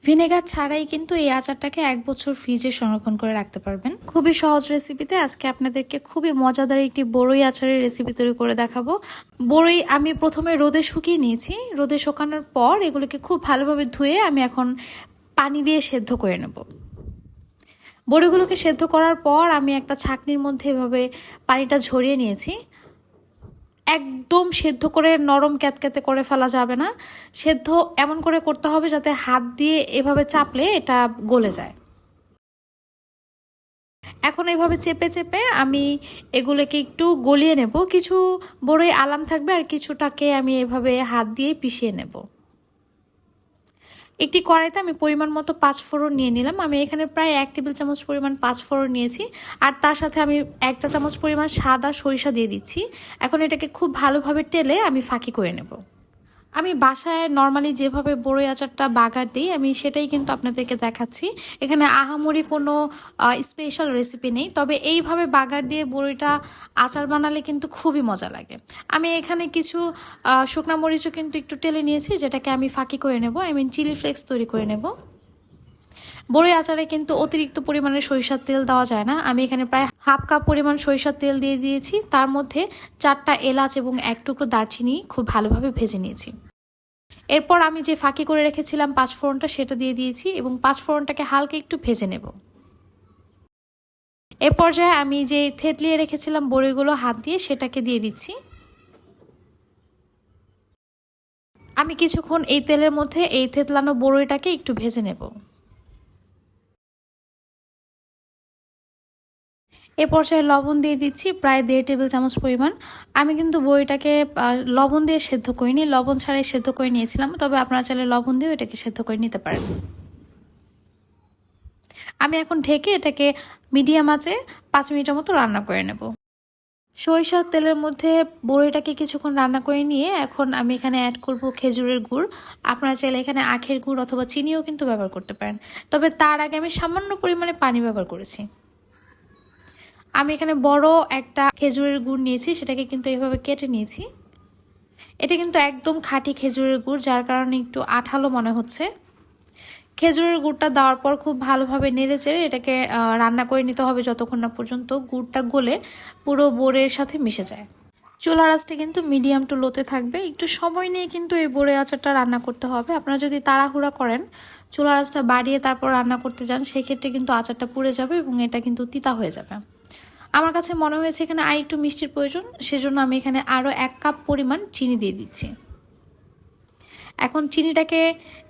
Vinegar ছাড়াই কিন্তু এই আচারটাকে 1 বছর ফ্রিজে সংরক্ষণ করে রাখতে পারবেন। খুবই সহজ রেসিপিতে আজকে আপনাদেরকে খুবই মজাদার একটি বড়ই আচারের রেসিপি তৈরি করে দেখাবো। বড়ই আমি প্রথমে রোদে শুকিয়ে নিয়েছি। রোদে শুকানোর পর এগুলোকে খুব ভালোভাবে ধুয়ে আমি এখন পানি দিয়ে সেদ্ধ করে নেব। বড়িগুলোকে সেদ্ধ করার পর আমি একটা ছাঁকনির মধ্যে এভাবে পানিটা ঝরিয়ে নিয়েছি। একদম সেদ্ধ করে নরম ক্যাতক্যাতে করে ফেলা যাবে না, সেদ্ধ এমন করে করতে হবে যাতে হাত দিয়ে এভাবে চাপলে এটা গলে যায়। এখন এভাবে চেপে চেপে আমি এগুলোকে একটু গলিয়ে নেব। কিছু বড়ই আলাম থাকবে আর কিছুটাকে আমি এভাবে হাত দিয়ে পিষিয়ে নেব। একটি কড়াইতে আমি পরিমাণ মতো 5 ফোড়ন নিয়ে নিলাম। আমি এখানে প্রায় 1 টেবিল চামচ পরিমাণ 5 ফোড়ন নিয়েছি, আর তার সাথে আমি 1 চা চামচ পরিমাণ সাদা সরিষা দিয়ে দিচ্ছি। এখন এটাকে খুব ভালোভাবে টেলে আমি ফাঁকি করে নেব। আমি বাসায় নর্মালি যেভাবে বড়ই আচারটা বাগার দিই আমি সেটাই কিন্তু আপনাদেরকে দেখাচ্ছি। এখানে আহামরি কোনো স্পেশাল রেসিপি নেই, তবে এইভাবে বাগার দিয়ে বড়িটা আচার বানালে কিন্তু খুবই মজা লাগে। আমি এখানে কিছু শুকনা মরিচও কিন্তু একটু টেলে নিয়েছি, যেটাকে আমি ফাঁকি করে নেব। চিলি ফ্লেক্স তৈরি করে নেব। বড়ই আচারে কিন্তু অতিরিক্ত পরিমাণে সরিষার তেল দেওয়া যায় না। আমি এখানে প্রায় হাফ কাপ পরিমাণ সরিষার তেল দিয়ে দিয়েছি। তার মধ্যে 4টা এলাচ এবং 1 টুকরো দারচিনি খুব ভালোভাবে ভেজে নিয়েছি। এরপর আমি যে ফাঁকি করে রেখেছিলাম 5 ফোড়নটা সেটা দিয়ে দিয়েছি এবং 5 ফোড়নটাকে হালকা একটু ভেজে নেব। এ পর্যায়ে আমি যে থেতলিয়ে রেখেছিলাম বড়িগুলো হাত দিয়ে সেটাকে দিয়ে দিচ্ছি। আমি কিছুক্ষণ এই তেলের মধ্যে এই থেতলানো বড়িটাকে একটু ভেজে নেব। এ পর্যায়ে লবণ দিয়ে দিচ্ছি প্রায় 1.5 টেবিল চামচ পরিমাণ। আমি কিন্তু বড়িটাকে লবণ দিয়ে সেদ্ধ করিনি, লবণ ছাড়াই সেদ্ধ করে নিয়েছিলাম, তবে আপনারা চাইলে লবণ দিয়েও এটাকে সেদ্ধ করে নিতে পারেন। আমি এখন ঢেকে এটাকে মিডিয়াম আঁচে 5 মিনিটের মতো রান্না করে নেব। সরিষার তেলের মধ্যে বড়িটাকে কিছুক্ষণ রান্না করে নিয়ে এখন আমি এখানে অ্যাড করব খেজুরের গুড়। আপনারা চাইলে এখানে আখের গুড় অথবা চিনিও কিন্তু ব্যবহার করতে পারেন, তবে তার আগে আমি সামান্য পরিমাণে পানি ব্যবহার করেছি। আমি এখানে বড় একটা খেজুরের গুড় নিয়েছি, সেটাকে কিন্তু এইভাবে কেটে নিয়েছি। এটা কিন্তু একদম খাঁটি খেজুরের গুড়, যার কারণে একটু আঠালো মনে হচ্ছে। খেজুরের গুড়টা দেওয়ার পর খুব ভালোভাবে নেড়ে চেড়ে এটাকে রান্না করে নিতে হবে যতক্ষণ না পর্যন্ত গুড়টা গলে পুরো বড়ির সাথে মিশে যায়। চুলার আঁচটা কিন্তু মিডিয়াম টু লোতে থাকবে। একটু সময় নিয়ে কিন্তু এই বড়ি আচারটা রান্না করতে হবে। আপনারা যদি তাড়াহুড়া করেন, চুলার আঁচটা বাড়িয়ে তারপর রান্না করতে যান, সেক্ষেত্রে কিন্তু আচারটা পুড়ে যাবে এবং এটা কিন্তু তিতা হয়ে যাবে। আমার কাছে মনে হয়েছে এখানে আর একটু মিষ্টির প্রয়োজন, সেজন্য আমি এখানে আরও 1 কাপ পরিমাণ চিনি দিয়ে দিচ্ছি। এখন চিনিটাকে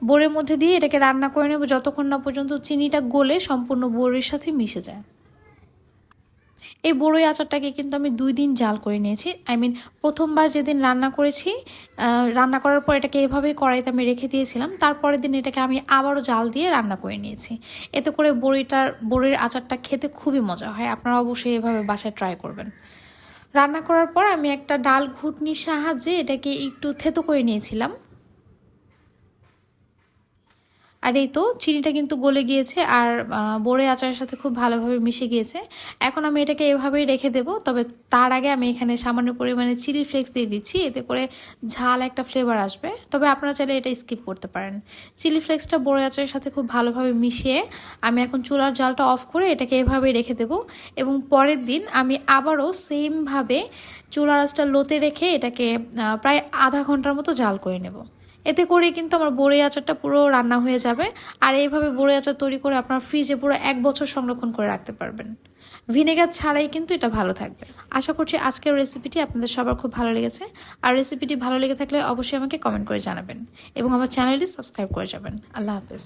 বড়ির মধ্যে দিয়ে এটাকে রান্না করে নেব যতক্ষণ না পর্যন্ত চিনিটা গলে সম্পূর্ণ বড়ির সাথে মিশে যায়। এই বড়ই আচারটাকে কিন্তু আমি 2 দিন জাল করে নিয়েছি। প্রথমবার যেদিন রান্না করেছি, রান্না করার পর এটাকে এভাবেই কড়াইতে আমি রেখে দিয়েছিলাম। তারপরের দিন এটাকে আমি আবারও জাল দিয়ে রান্না করে নিয়েছি। এতে করে বড়ির আচারটা খেতে খুবই মজা হয়। আপনারা অবশ্যই এভাবে বাসায় ট্রাই করবেন। রান্না করার পর আমি একটা ডাল ঘুটনির সাহায্যে এটাকে একটু থেতো করে নিয়েছিলাম। আর এই তো চিনিটা কিন্তু গলে গিয়েছে আর বড়ি আচারের সাথে খুব ভালোভাবে মিশে গিয়েছে। এখন আমি এটাকে এভাবেই রেখে দেব, তবে তার আগে আমি এখানে সামান্য পরিমাণে চিলি ফ্লেক্স দিয়ে দিচ্ছি। এতে করে ঝাল একটা ফ্লেভার আসবে, তবে আপনারা চাইলে এটা স্কিপ করতে পারেন। চিলি ফ্লেক্সটা বড়ি আচারের সাথে খুব ভালোভাবে মিশিয়ে আমি এখন চুলার জালটা অফ করে এটাকে এভাবেই রেখে দেব এবং পরের দিন আমি আবারও সেমভাবে চুলার আঁচটা লোতে রেখে এটাকে প্রায় আধা ঘন্টার মতো জাল করে নেব। এতে করে কিন্তু আমার বড়ি আচারটা পুরো রান্না হয়ে যাবে। আর এইভাবে বড়ি আচার তৈরি করে আপনার ফ্রিজে পুরো 1 বছর সংরক্ষণ করে রাখতে পারবেন। ভিনেগার ছাড়াই কিন্তু এটা ভালো থাকবে। আশা করছি আজকের রেসিপিটি আপনাদের সবার খুব ভালো লেগেছে। আর রেসিপিটি ভালো লেগে থাকলে অবশ্যই আমাকে কমেন্ট করে জানাবেন এবং আমার চ্যানেলটি সাবস্ক্রাইব করে যাবেন। আল্লাহ হাফেজ।